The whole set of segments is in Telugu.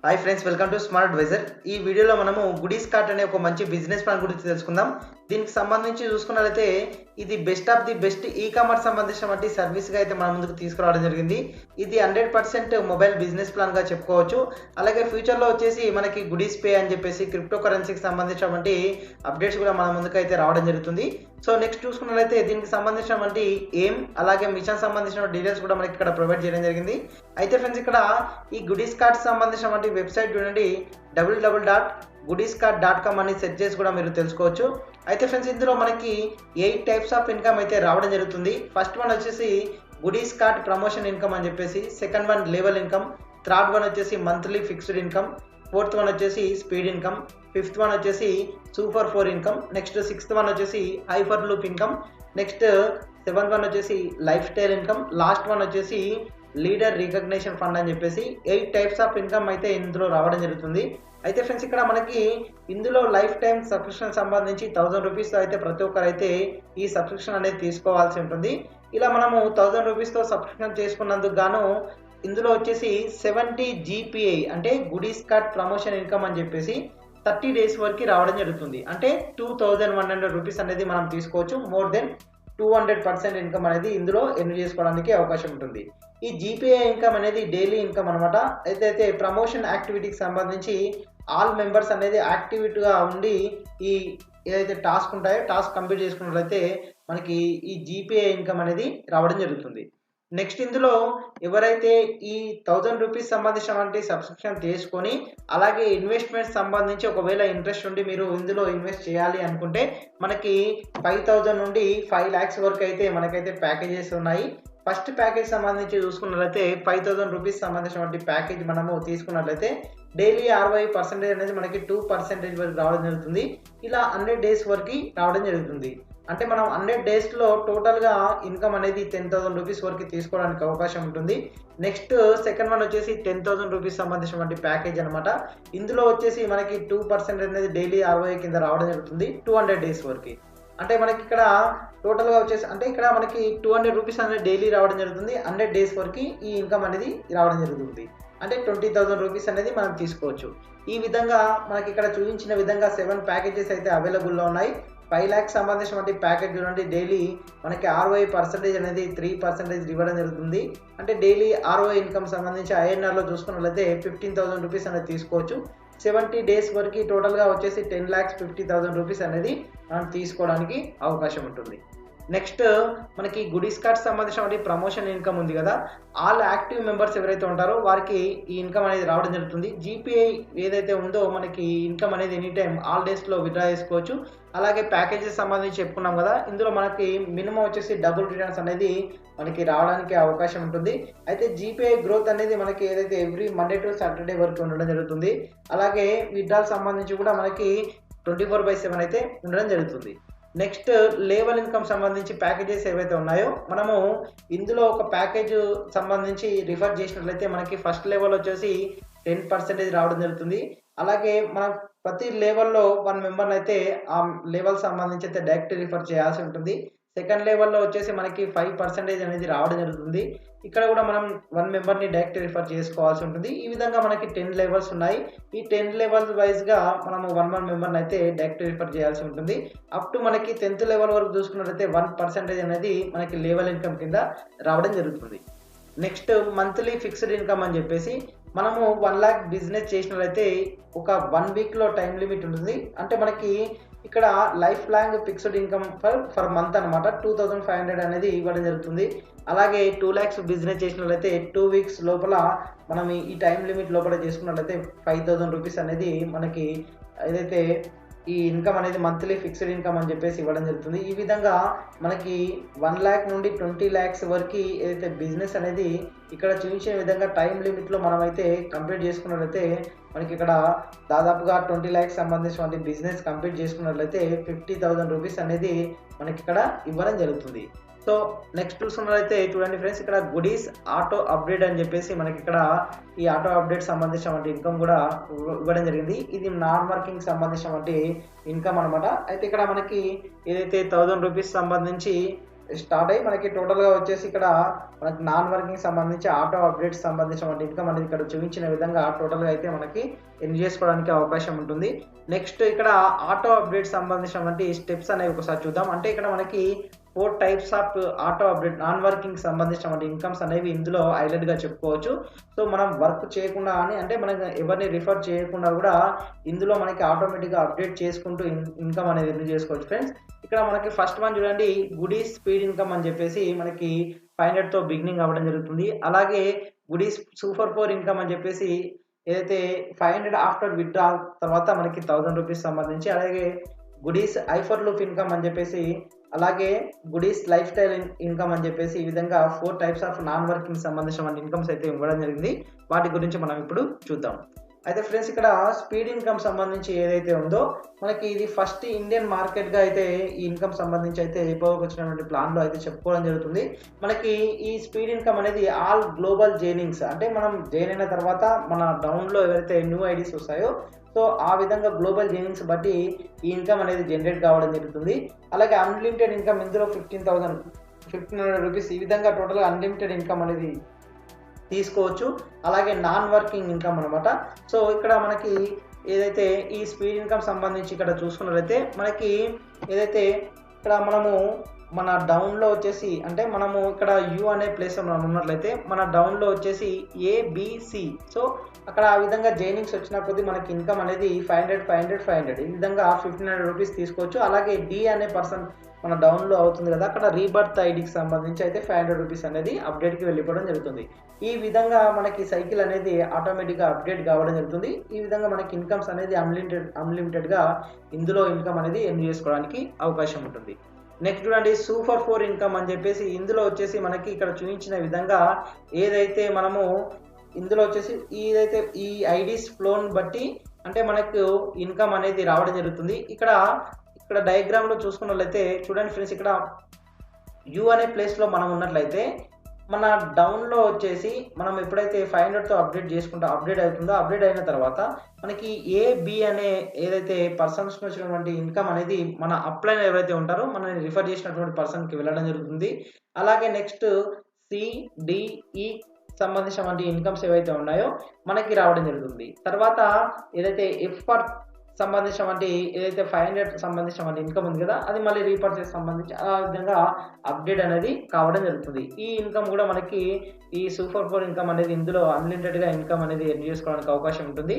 Hi friends, welcome to Smart Advisor. ఈ వీడియోలో మనము గుడీస్ కార్ట్ అనే ఒక మంచి బిజినెస్ ప్లాన్ గురించి తెలుసుకుందాం. దీనికి సంబంధించి చూసుకున్నట్లయితే ఇది best of the best e commerce సంబంధించినటువంటి సర్వీస్గా అయితే మన ముందుకు తీసుకురావడం జరిగింది. ఇది 100% మొబైల్ బిజినెస్ ప్లాన్గా చెప్పుకోవచ్చు. అలాగే ఫ్యూచర్లో వచ్చేసి మనకి గుడీస్ పే అని చెప్పేసి క్రిప్టో కరెన్సీకి సంబంధించినటువంటి అప్డేట్స్ కూడా మన ముందుకు అయితే రావడం జరుగుతుంది. సో నెక్స్ట్ చూసుకున్నట్లయితే దీనికి సంబంధించినటువంటి అలాగే మిషన్ సంబంధించిన డీటెయిల్స్ కూడా మనకి ఇక్కడ ప్రొవైడ్ చేయడం జరిగింది. అయితే ఫ్రెండ్స్, ఇక్కడ ఈ గుడీస్ కార్ట్ సంబంధించినటువంటి వెబ్సైట్ చూడండి, www.goodiescart.com అని సెర్చ్ చేసి కూడా మీరు తెలుసుకోవచ్చు. అయితే ఫ్రెండ్స్, ఇందులో మనకి 8 టైప్స్ ఆఫ్ ఇన్కమ్ అయితే రావడం జరుగుతుంది. ఫస్ట్ వన్ వచ్చేసి గుడీస్ కార్ట్ ప్రమోషన్ ఇన్కమ్ అని చెప్పేసి, second one level income, third one వచ్చేసి monthly fixed income, fourth one వచ్చేసి స్పీడ్ ఇన్కమ్, ఫిఫ్త్ వన్ వచ్చేసి super 4 income, next sixth one వచ్చేసి hyper loop income, next seventh one వచ్చేసి lifestyle income, last one వచ్చేసి లీడర్ రికగ్నిషన్ ఫండ్ అని చెప్పేసి 8 టైప్స్ ఆఫ్ ఇన్కమ్ అయితే ఇందులో రావడం జరుగుతుంది. అయితే ఫ్రెండ్స్, ఇక్కడ మనకి ఇందులో లైఫ్ టైం సబ్స్క్రిప్షన్ సంబంధించి 1000 రూపీస్తో అయితే ప్రతి ఒక్కరు అయితే ఈ సబ్స్క్రిప్షన్ అనేది తీసుకోవాల్సి ఉంటుంది. ఇలా మనము 1000 రూపీస్తో సబ్స్క్రిప్షన్ చేసుకున్నందుకు గాను ఇందులో వచ్చేసి 70 GPI అంటే గుడీస్ కార్ట్ ప్రమోషన్ ఇన్కమ్ అని చెప్పేసి 30 డేస్ వరకు రావడం జరుగుతుంది. అంటే 2100 రూపీస్ అనేది మనం తీసుకోవచ్చు. మోర్ దెన్ 200% ఇన్కమ్ అనేది ఇందులో ఎర్న్ చేసుకోవడానికి అవకాశం ఉంటుంది. ఈ GPI ఇన్కమ్ అనేది డైలీ ఇన్కమ్ అనమాట. అయితే ప్రమోషన్ యాక్టివిటీకి సంబంధించి ఆల్ మెంబర్స్ అనేది యాక్టివిటీగా ఉండి ఈ ఏదైతే టాస్క్ ఉంటాయో టాస్క్ కంప్లీట్ చేసుకున్నట్లయితే మనకి ఈ GPI ఇన్కమ్ అనేది రావడం జరుగుతుంది. నెక్స్ట్ ఇందులో ఎవరైతే ఈ 1000 రూపీస్ సంబంధించినటువంటి సబ్స్క్రిప్షన్ తీసుకొని అలాగే ఇన్వెస్ట్మెంట్ సంబంధించి ఒకవేళ ఇంట్రెస్ట్ ఉండి మీరు ఇందులో ఇన్వెస్ట్ చేయాలి అనుకుంటే మనకి 5000 నుండి 5 lakhs వరకు అయితే మనకైతే ప్యాకేజెస్ ఉన్నాయి. ఫస్ట్ ప్యాకేజ్ సంబంధించి చూసుకున్నట్లయితే 5000 రూపీస్ సంబంధించినటువంటి ప్యాకేజ్ మనము తీసుకున్నట్లయితే డైలీ 60% అనేది మనకి 2% వరకు రావడం జరుగుతుంది. ఇలా 100 డేస్ వరకు రావడం జరుగుతుంది. అంటే మనం 100 డేస్లో టోటల్గా ఇన్కమ్ అనేది 10,000 రూపీస్ వరకు తీసుకోవడానికి అవకాశం ఉంటుంది. నెక్స్ట్ సెకండ్ వన్ వచ్చేసి 10,000 రూపీస్ సంబంధించినటువంటి ప్యాకేజ్ అనమాట. ఇందులో వచ్చేసి మనకి 2% అనేది డైలీ 60 కింద రావడం జరుగుతుంది 200 డేస్ వరకు. అంటే మనకి ఇక్కడ టోటల్గా వచ్చేసి అంటే ఇక్కడ మనకి 200 రూపీస్ అనేది డైలీ రావడం జరుగుతుంది. 100 డేస్ వరకు ఈ ఇన్కమ్ అనేది రావడం జరుగుతుంది. అంటే 20,000 రూపీస్ అనేది మనం తీసుకోవచ్చు. ఈ విధంగా మనకి ఇక్కడ చూపించిన విధంగా 7 ప్యాకేజెస్ అయితే అవైలబుల్లో ఉన్నాయి. 5 lakhs సంబంధించినటువంటి ప్యాకేజ్ నుండి డైలీ మనకి ROI% అనేది 3% ఇవ్వడం జరుగుతుంది. అంటే డైలీ ROI ఇన్కమ్ సంబంధించి INRలో చూసుకున్నట్లయితే 15,000 రూపీస్ అనేది తీసుకోవచ్చు. 70 డేస్ వరకు టోటల్గా వచ్చేసి 10,50,000 రూపీస్ అనేది మనం తీసుకోవడానికి అవకాశం ఉంటుంది. నెక్స్ట్ మనకి గుడీస్ కార్ట్ సంబంధించిన ప్రమోషన్ ఇన్కమ్ ఉంది కదా, ఆల్ యాక్టివ్ మెంబర్స్ ఎవరైతే ఉంటారో వారికి ఈ ఇన్కమ్ అనేది రావడం జరుగుతుంది. GPI ఏదైతే ఉందో మనకి ఇన్కమ్ అనేది ఎనీ టైం ఆల్ డేస్లో విత్డ్రా చేసుకోవచ్చు. అలాగే ప్యాకేజెస్ సంబంధించి చెప్పుకున్నాం కదా, ఇందులో మనకి మినిమం వచ్చేసి డబుల్ రిటర్న్స్ అనేది మనకి రావడానికి అవకాశం ఉంటుంది. అయితే GPI గ్రోత్ అనేది మనకి ఏదైతే ఎవ్రీ మండే టు సాటర్డే వరకు ఉండడం జరుగుతుంది. అలాగే విత్డ్రాల్ సంబంధించి కూడా మనకి 24/7 అయితే ఉండడం జరుగుతుంది. నెక్స్ట్ లెవెల్ ఇన్కమ్ సంబంధించి ప్యాకేజెస్ ఏవైతే ఉన్నాయో మనము ఇందులో ఒక ప్యాకేజ్ సంబంధించి రిఫర్ చేసినట్లయితే మనకి ఫస్ట్ లెవెల్ వచ్చేసి 10% రావడం జరుగుతుంది. అలాగే మనం ప్రతి లెవెల్లో 1 మెంబర్ని అయితే ఆ లెవెల్ సంబంధించి అయితే డైరెక్ట్ రిఫర్ చేయాల్సి ఉంటుంది. సెకండ్ లెవెల్లో వచ్చేసి మనకి 5% అనేది రావడం జరుగుతుంది. ఇక్కడ కూడా మనం 1 మెంబర్ని డైరెక్ట్ రిఫర్ చేసుకోవాల్సి ఉంటుంది. ఈ విధంగా మనకి 10 లెవెల్స్ ఉన్నాయి. ఈ 10 లెవెల్స్ వైజ్గా మనము 1 మెంబర్ని అయితే డైరెక్ట్ రిఫర్ చేయాల్సి ఉంటుంది. అప్ టు మనకి 10th లెవెల్ వరకు చూసుకున్నట్లయితే 1% అనేది మనకి లెవెల్ ఇన్కమ్ కింద రావడం జరుగుతుంది. నెక్స్ట్ మంత్లీ ఫిక్స్డ్ ఇన్కమ్ అని చెప్పేసి మనము 1 lakh బిజినెస్ చేసినట్లయితే ఒక 1 వీక్లో టైం లిమిట్ ఉంటుంది. అంటే మనకి ఇక్కడ life long fixed income for month అనమాట 2500 అనేది ఇవ్వడం జరుగుతుంది. అలాగే 2 lakhs బిజినెస్ చేసినట్లయితే 2 weeks లోపల మనం ఈ టైం లిమిట్ లోపల చేసుకున్నట్లయితే 5,000 రూపీస్ అనేది మనకి ఏదైతే ఈ ఇన్కమ్ అనేది మంత్లీ ఫిక్స్డ్ ఇన్కమ్ అని చెప్పేసి ఇవ్వడం జరుగుతుంది. ఈ విధంగా మనకి 1 lakh నుండి 20 lakhs వరకు ఏదైతే బిజినెస్ అనేది ఇక్కడ చూపించే విధంగా టైం లిమిట్లో మనమైతే కంప్లీట్ చేసుకున్నట్లయితే మనకి ఇక్కడ దాదాపుగా 20 lakhs సంబంధించిన బిజినెస్ కంప్లీట్ చేసుకున్నట్లయితే 50,000 రూపీస్ అనేది మనకి ఇక్కడ ఇవ్వడం జరుగుతుంది. సో నెక్స్ట్ చూసుకున్నట్లయితే చూడండి ఫ్రెండ్స్, ఇక్కడ గుడీస్ ఆటో అప్డేట్ అని చెప్పేసి మనకి ఇక్కడ ఈ ఆటో అప్డేట్ సంబంధించిన ఇన్కమ్ కూడా ఇవ్వడం జరిగింది. ఇది నాన్ వర్కింగ్ సంబంధించిన ఇన్కమ్ అనమాట. అయితే ఇక్కడ మనకి ఏదైతే 1000 రూపీస్ సంబంధించి స్టార్ట్ అయ్యి మనకి టోటల్గా వచ్చేసి ఇక్కడ మనకి నాన్ వర్కింగ్ సంబంధించి ఆటో అప్డేట్స్ సంబంధించిన ఇన్కమ్ అనేది ఇక్కడ చూపించిన విధంగా టోటల్గా అయితే మనకి ఎర్న్ చేసుకోవడానికి అవకాశం ఉంటుంది. నెక్స్ట్ ఇక్కడ ఆటో అప్డేట్ సంబంధించినటువంటి స్టెప్స్ అనేవి ఒకసారి చూద్దాం. అంటే ఇక్కడ మనకి 4 types of auto update non working సంబంధించినటువంటి ఇన్కమ్స్ అనేవి ఇందులో హైలైట్గా చెప్పుకోవచ్చు. సో మనం వర్క్ చేయకుండా అని అంటే మనకి ఎవరిని రిఫర్ చేయకుండా కూడా ఇందులో మనకి ఆటోమేటిక్గా అప్డేట్ చేసుకుంటూ ఇన్కమ్ అనేది ఎర్న్ చేసుకోవచ్చు ఫ్రెండ్స్. ఇక్కడ మనకి ఫస్ట్ వన్ చూడండి, గుడీస్ స్పీడ్ ఇన్కమ్ అని చెప్పేసి మనకి 500తో బిగినింగ్ అవ్వడం జరుగుతుంది. అలాగే గుడీస్ సూపర్ 4 ఇన్కమ్ అని చెప్పేసి ఏదైతే 500 ఆఫ్టర్ విత్డ్రాల్ తర్వాత మనకి 1000 రూపీస్ సంబంధించి, అలాగే గుడీస్ ఐఫర్ లూప్ ఇన్కమ్ అని చెప్పేసి, అలాగే గుడీస్ లైఫ్ స్టైల్ ఇన్కమ్ అని చెప్పేసి ఈ విధంగా 4 టైప్స్ ఆఫ్ నాన్ వర్కింగ్ సంబంధించిన ఇన్కమ్స్ అయితే ఇవ్వడం జరిగింది. వాటి గురించి మనం ఇప్పుడు చూద్దాం. అయితే ఫ్రెండ్స్ ఇక్కడ స్పీడ్ ఇన్కమ్ సంబంధించి ఏదైతే ఉందో మనకి ఇది ఫస్ట్ ఇండియన్ మార్కెట్గా అయితే ఈ ఇన్కమ్ సంబంధించి అయితే ఎక్కువగా వచ్చినటువంటి ప్లాన్లో అయితే చెప్పుకోవడం జరుగుతుంది. మనకి ఈ స్పీడ్ ఇన్కమ్ అనేది ఆల్ గ్లోబల్ జైనింగ్స్, అంటే మనం జాయిన్ అయిన తర్వాత మన డౌన్లో ఎవరైతే న్యూ ఐడీస్ వస్తాయో సో ఆ విధంగా గ్లోబల్ జైనింగ్స్ బట్టి ఈ ఇన్కమ్ అనేది జనరేట్ కావడం జరుగుతుంది. అలాగే అన్లిమిటెడ్ ఇన్కమ్ ఇందులో 1500 రూపీస్ ఈ విధంగా టోటల్గా అన్లిమిటెడ్ ఇన్కమ్ అనేది తీసుకోవచ్చు. అలాగే నాన్ వర్కింగ్ ఇన్కమ్ అనమాట. సో ఇక్కడ మనకి ఏదైతే ఈ స్పీడ్ ఇన్కమ్ సంబంధించి ఇక్కడ చూసుకున్నట్లయితే మనకి ఏదైతే ఇక్కడ మనము మన డౌన్లో వచ్చేసి అంటే మనము ఇక్కడ యూ అనే ప్లేస్ మనం ఉన్నట్లయితే మన డౌన్లో వచ్చేసి ఏబిసి, సో అక్కడ ఆ విధంగా జైనింగ్స్ వచ్చిన కొద్దీ మనకి ఇన్కమ్ అనేది 500 ఈ విధంగా 1500 రూపీస్ తీసుకోవచ్చు. అలాగే డి అనే పర్సన్ మన డౌన్లో అవుతుంది కదా, అక్కడ రీబర్త్ ఐడికి సంబంధించి అయితే 500 రూపీస్ అనేది అప్డేట్కి వెళ్ళిపోవడం జరుగుతుంది. ఈ విధంగా మనకి సైకిల్ అనేది ఆటోమేటిక్గా అప్డేట్ కావడం జరుగుతుంది. ఈ విధంగా మనకి ఇన్కమ్స్ అనేది అన్లిమిటెడ్గా ఇందులో ఇన్కమ్ అనేది ఎర్న్ చేసుకోవడానికి అవకాశం ఉంటుంది. నెక్స్ట్ చూడండి, సూపర్ 4 ఇన్కమ్ అని చెప్పేసి ఇందులో వచ్చేసి మనకి ఇక్కడ చూపించిన విధంగా ఏదైతే మనము ఇందులో వచ్చేసి ఏదైతే ఈ ఐడీస్ ఫ్లోని బట్టి అంటే మనకు ఇన్కమ్ అనేది రావడం జరుగుతుంది. ఇక్కడ డయాగ్రామ్లో చూసుకున్నట్లయితే చూడండి ఫ్రెండ్స్, ఇక్కడ యూ అనే ప్లేస్లో మనం ఉన్నట్లయితే మన డౌన్లో వచ్చేసి మనం ఎప్పుడైతే 500తో అప్డేట్ అవుతుందో అప్డేట్ అయిన తర్వాత మనకి ఏబి అనే ఏదైతే పర్సన్స్ వచ్చినటువంటి ఇన్కమ్ అనేది మన అప్లైన్ ఎవరైతే ఉంటారో మనల్ని రిఫర్ చేసినటువంటి పర్సన్కి వెళ్ళడం జరుగుతుంది. అలాగే నెక్స్ట్ సిడిఈ సంబంధించినటువంటి ఇన్కమ్స్ ఏవైతే ఉన్నాయో మనకి రావడం జరుగుతుంది. తర్వాత ఏదైతే ఎఫ్ఆర్ సంబంధించినటువంటి ఏదైతే 500 సంబంధించినటువంటి ఇన్కమ్ ఉంది కదా, అది మళ్ళీ రీపర్చేస్ సంబంధించి ఆ విధంగా అప్డేట్ అనేది కావడం జరుగుతుంది. ఈ ఇన్కమ్ కూడా మనకి ఈ సూపర్ 4 ఇన్కమ్ అనేది ఇందులో అన్లిమిటెడ్గా ఇన్కమ్ అనేది ఎర్న్ చేసుకోవడానికి అవకాశం ఉంటుంది.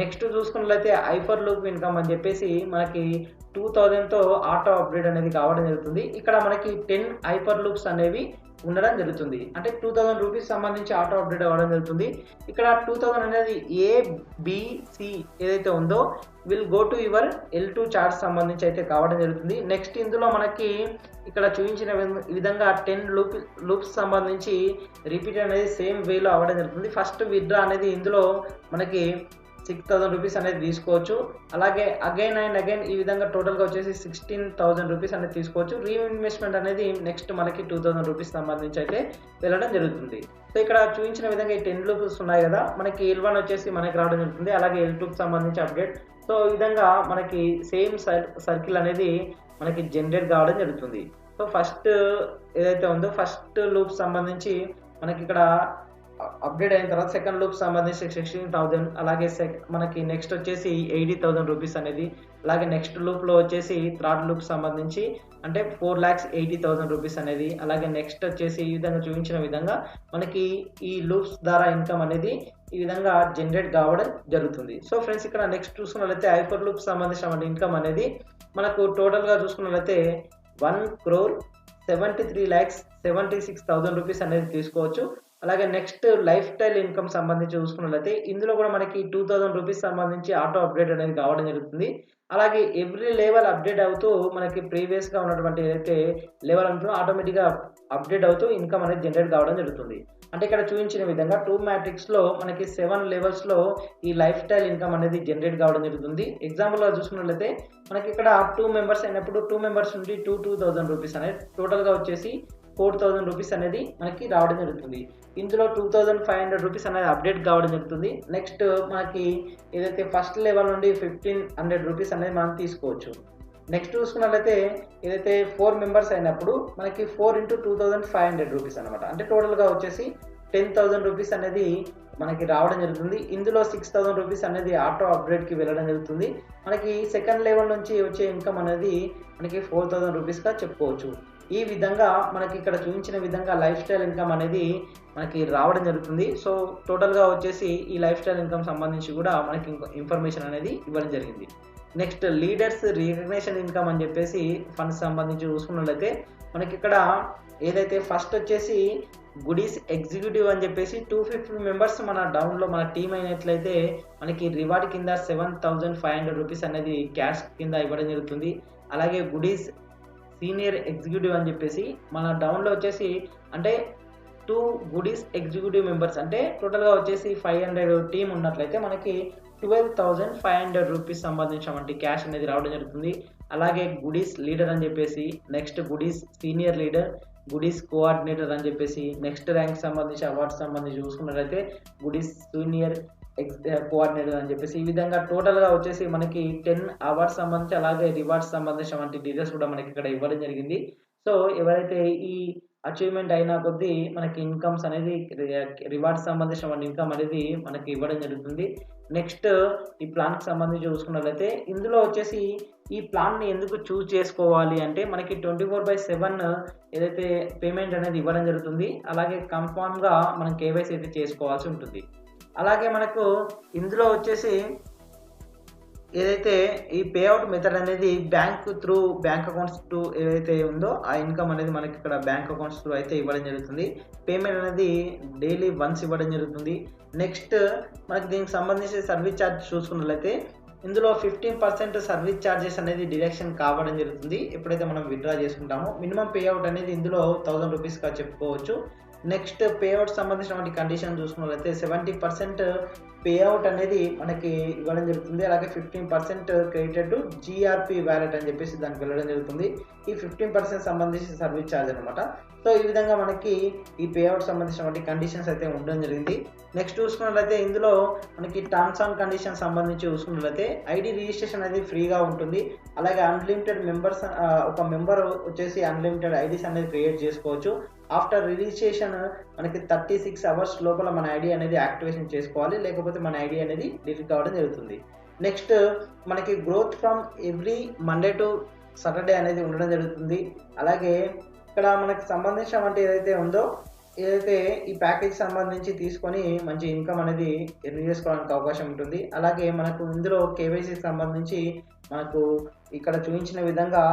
నెక్స్ట్ చూసుకున్నట్లయితే ఐఫర్ లూప్ ఇన్కమ్ అని చెప్పేసి మనకి 2000తో ఆటో అప్డేట్ అనేది కావడం జరుగుతుంది. ఇక్కడ మనకి 10 ఐఫర్ లూప్స్ అనేవి ఉండడం జరుగుతుంది. అంటే 2000 రూపీస్ సంబంధించి ఆటో అప్డేట్ అవ్వడం జరుగుతుంది. ఇక్కడ 2000 అనేది ఏబిసి ఏదైతే ఉందో will go to your L2 charts సంబంధించి అయితే కావడం జరుగుతుంది. నెక్స్ట్ ఇందులో మనకి ఇక్కడ చూపించిన విధంగా 10 లూప్స్ సంబంధించి రిపీట్ అనేది సేమ్ వేలో అవ్వడం జరుగుతుంది. ఫస్ట్ విత్డ్రా అనేది ఇందులో మనకి 6000 రూపీస్ అనేది తీసుకోవచ్చు. అలాగే అగైన్ అండ్ అగైన్ ఈ విధంగా టోటల్గా వచ్చేసి 16,000 రూపీస్ అనేది తీసుకోవచ్చు. రీఇన్వెస్ట్మెంట్ అనేది నెక్స్ట్ మనకి 2000 రూపీస్ సంబంధించి అయితే వెళ్ళడం జరుగుతుంది. సో ఇక్కడ చూపించిన విధంగా ఈ 10 లూప్స్ ఉన్నాయి కదా, మనకి L1 వచ్చేసి మనకి రావడం జరుగుతుంది. అలాగే L2కి సంబంధించి అప్డేట్. సో ఈ విధంగా మనకి సేమ్ సర్కిల్ అనేది మనకి జనరేట్ కావడం జరుగుతుంది. సో ఫస్ట్ ఏదైతే ఉందో ఫస్ట్ లూప్ సంబంధించి మనకి ఇక్కడ అప్డేట్ అయిన తర్వాత సెకండ్ లూప్ సంబంధించి 16,000, అలాగే మనకి నెక్స్ట్ వచ్చేసి 80,000 రూపీస్ అనేది, అలాగే నెక్స్ట్ లూప్లో వచ్చేసి థర్డ్ లూప్ సంబంధించి అంటే 4,80,000 రూపీస్ అనేది, అలాగే నెక్స్ట్ వచ్చేసి ఈ విధంగా చూపించిన విధంగా మనకి ఈ లూప్స్ ద్వారా ఇన్కమ్ అనేది ఈ విధంగా జనరేట్ కావడం జరుగుతుంది. సో ఫ్రెండ్స్ ఇక్కడ నెక్స్ట్ చూసుకున్నట్లయితే ఐఫర్ లూప్ సంబంధించిన ఇన్కమ్ అనేది మనకు టోటల్గా చూసుకున్నట్లయితే 1,73,76,000 రూపీస్ అనేది తీసుకోవచ్చు. అలాగే నెక్స్ట్ లైఫ్ స్టైల్ ఇన్కమ్ సంబంధించి చూసుకున్నట్లయితే ఇందులో కూడా మనకి 2000 రూపీస్ సంబంధించి ఆటో అప్డేట్ అనేది కావడం జరుగుతుంది. అలాగే ఎవ్రీ లెవెల్ అప్డేట్ అవుతూ మనకి ప్రీవియస్గా ఉన్నటువంటి ఏదైతే లెవెల్ ఉంటుందో ఆటోమేటిక్గా అప్డేట్ అవుతూ ఇన్కమ్ అనేది జనరేట్ కావడం జరుగుతుంది. అంటే ఇక్కడ చూపించిన విధంగా 2 మ్యాట్రిక్స్లో మనకి 7 లెవెల్స్లో ఈ లైఫ్ స్టైల్ ఇన్కమ్ అనేది జనరేట్ కావడం జరుగుతుంది. ఎగ్జాంపుల్గా చూసుకున్నట్లయితే మనకి ఇక్కడ 2 మెంబర్స్ అయినప్పుడు 2 మెంబర్స్ నుండి 2,000 రూపీస్ అనేది టోటల్గా వచ్చేసి 4,000 రూపీస్ అనేది మనకి రావడం జరుగుతుంది. ఇందులో 2,500 రూపీస్ అనేది అప్డేట్ కావడం జరుగుతుంది. నెక్స్ట్ మనకి ఏదైతే ఫస్ట్ లెవెల్ నుండి 1,500 రూపీస్ అనేది మనం తీసుకోవచ్చు. నెక్స్ట్ చూసుకున్నట్లయితే ఏదైతే 4 మెంబర్స్ అయినప్పుడు మనకి 4 ఇంటూ 2500 రూపీస్ అనమాట. అంటే టోటల్గా వచ్చేసి 10,000 రూపీస్ అనేది మనకి రావడం జరుగుతుంది. ఇందులో 6,000 రూపీస్ అనేది ఆటో అప్గ్రేడ్కి వెళ్ళడం జరుగుతుంది. మనకి సెకండ్ లెవెల్ నుంచి వచ్చే ఇన్కమ్ అనేది మనకి 4,000 రూపీస్గా చెప్పుకోవచ్చు. ఈ విధంగా మనకి ఇక్కడ చూపించిన విధంగా లైఫ్ స్టైల్ ఇన్కమ్ అనేది మనకి రావడం జరుగుతుంది. సో టోటల్గా వచ్చేసి ఈ లైఫ్ స్టైల్ ఇన్కమ్ సంబంధించి కూడా మనకి ఇన్ఫర్మేషన్ అనేది ఇవ్వడం జరిగింది. నెక్స్ట్ లీడర్స్ రికగ్నేషన్ ఇన్కమ్ అని చెప్పేసి ఫండ్స్ సంబంధించి చూసుకున్నట్లయితే మనకి ఇక్కడ ఏదైతే ఫస్ట్ వచ్చేసి గుడీస్ ఎగ్జిక్యూటివ్ అని చెప్పేసి 250 మెంబర్స్ మన డౌన్లో మన టీం అయినట్లయితే మనకి రివార్డ్ కింద 7,500 రూపీస్ అనేది క్యాష్ కింద ఇవ్వడం జరుగుతుంది. అలాగే గుడీస్ సీనియర్ ఎగ్జిక్యూటివ్ అని చెప్పేసి మన డౌన్లో వచ్చేసి అంటే 2 గుడీస్ ఎగ్జిక్యూటివ్ మెంబర్స్ అంటే టోటల్గా వచ్చేసి 500 టీం ఉన్నట్లయితే మనకి 12,500 రూపీస్ సంబంధించినటువంటి క్యాష్ అనేది రావడం జరుగుతుంది. అలాగే గుడీస్ లీడర్ అని చెప్పేసి next goodies senior leader goodies coordinator అని చెప్పేసి నెక్స్ట్ ర్యాంక్ సంబంధించి అవార్డ్స్ సంబంధించి చూసుకున్నట్లయితే గుడీస్ సీనియర్ కోఆర్డినేటర్ అని చెప్పేసి ఈ విధంగా టోటల్గా వచ్చేసి మనకి 10 అవార్డ్స్ సంబంధించి అలాగే రివార్డ్స్ సంబంధించినటువంటి డీటెయిల్స్ కూడా మనకి ఇక్కడ ఇవ్వడం జరిగింది. సో ఎవరైతే ఈ అచీవ్మెంట్ అయినా కొద్దీ మనకి ఇన్కమ్స్ అనేది రివార్డ్స్ సంబంధించిన ఇన్కమ్ అనేది మనకి ఇవ్వడం జరుగుతుంది. నెక్స్ట్ ఈ ప్లాన్కి సంబంధించి చూసుకున్నట్లయితే ఇందులో వచ్చేసి ఈ ప్లాన్ని ఎందుకు చూస్ చేసుకోవాలి అంటే మనకి 24/7 ఏదైతే పేమెంట్ అనేది ఇవ్వడం జరుగుతుంది. అలాగే కన్ఫామ్గా మనం కేవైసీ అయితే చేసుకోవాల్సి ఉంటుంది. అలాగే మనకు ఇందులో వచ్చేసి ఏదైతే ఈ పేఅవుట్ మెథడ్ అనేది బ్యాంక్ అకౌంట్స్ త్రూ ఏదైతే ఉందో ఆ ఇన్కమ్ అనేది మనకి ఇక్కడ బ్యాంక్ అకౌంట్స్ త్రూ అయితే ఇవ్వడం జరుగుతుంది. పేమెంట్ అనేది డైలీ వన్స్ ఇవ్వడం జరుగుతుంది. నెక్స్ట్ మనకి దీనికి సంబంధించి సర్వీస్ ఛార్జ్ చూసుకున్నట్లయితే ఇందులో 15% సర్వీస్ ఛార్జెస్ అనేది డిడక్షన్ కావడం జరుగుతుంది ఎప్పుడైతే మనం విత్డ్రా చేసుకుంటామో. మినిమం పేఅవుట్ అనేది ఇందులో 1000 రూపీస్గా చెప్పుకోవచ్చు. నెక్స్ట్ పేఅవుట్ సంబంధించినటువంటి కండిషన్ చూసుకున్నట్లయితే 70% పేఅవుట్ అనేది మనకి ఇవ్వడం జరుగుతుంది. అలాగే 15% క్రెడిటెడ్ టు జీఆర్పీ వ్యాలెట్ అని చెప్పేసి దానికి వెళ్ళడం జరుగుతుంది. ఈ 15% సంబంధించి సర్వీస్ ఛార్జ్ అనమాట. సో ఈ విధంగా మనకి ఈ పేఅవుట్ సంబంధించినటువంటి కండిషన్స్ అయితే ఉండడం జరిగింది. నెక్స్ట్ చూసుకున్నట్లయితే ఇందులో మనకి టర్మ్స్ అండ్ కండిషన్స్ సంబంధించి చూసుకున్నట్లయితే ఐడి రిజిస్ట్రేషన్ అనేది ఫ్రీగా ఉంటుంది. అలాగే అన్లిమిటెడ్ మెంబర్స్ ఒక మెంబర్ వచ్చేసి అన్లిమిటెడ్ ఐడీస్ అనేది క్రియేట్ చేసుకోవచ్చు. ఆఫ్టర్ రిజిస్ట్రేషన్ మనకి 36 అవర్స్ లోపల మన ఐడి అనేది యాక్టివేషన్ చేసుకోవాలి, లేకపోతే మన ఐడి అనేది డిలీట్ కావడం జరుగుతుంది. నెక్స్ట్ మనకి growth from every Monday to Saturday అనేది ఉండడం జరుగుతుంది. అలాగే ఇక్కడ మనకి సంబంధించినటువంటి ఏదైతే ఈ ప్యాకేజ్ సంబంధించి తీసుకొని మంచి ఇన్కమ్ అనేది ఎర్న్ చేసుకోవడానికి అవకాశం ఉంటుంది. అలాగే మనకు ఇందులో కేవైసీకి సంబంధించి మనకు ఇక్కడ చూపించిన విధంగా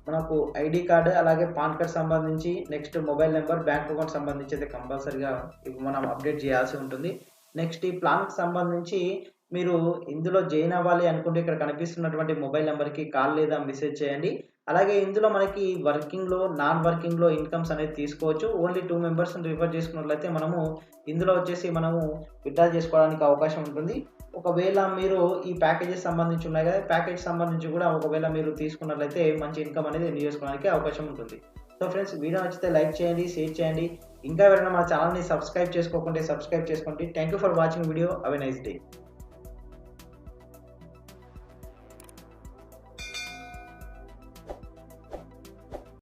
మనకు ఐడి కార్డు అలాగే పాన్ కార్డ్ సంబంధించి next mobile number bank account సంబంధించి అయితే కంపల్సరీగా మనం అప్డేట్ చేయాల్సి ఉంటుంది. నెక్స్ట్ ఈ ప్లాన్కి సంబంధించి మీరు ఇందులో జాయిన్ అవ్వాలి అనుకుంటే ఇక్కడ కనిపిస్తున్నటువంటి మొబైల్ నెంబర్కి కాల్ లేదా మెసేజ్ చేయండి. అలాగే ఇందులో మనకి వర్కింగ్లో నాన్ వర్కింగ్లో ఇన్కమ్స్ అనేది తీసుకోవచ్చు. ఓన్లీ 2 మెంబర్స్ని రిఫర్ చేసుకున్నట్లయితే మనము ఇందులో వచ్చేసి మనము విత్డ్రా చేసుకోవడానికి అవకాశం ఉంటుంది. ఒకవేళ మీరు ఈ ప్యాకేజెస్ సంబంధించి ఉన్నాయి కదా, ప్యాకేజ్ సంబంధించి కూడా ఒకవేళ మీరు తీసుకున్నట్లయితే మంచి ఇన్కమ్ అనేది ఎర్న్ చేసుకోవడానికి అవకాశం ఉంటుంది. సో ఫ్రెండ్స్, వీడియో నచ్చితే లైక్ చేయండి, షేర్ చేయండి. ఇంకా ఎవరైనా మన ఛానల్ని సబ్స్క్రైబ్ చేసుకోకుంటే సబ్స్క్రైబ్ చేసుకోండి. Thank you for watching video. Have a nice day.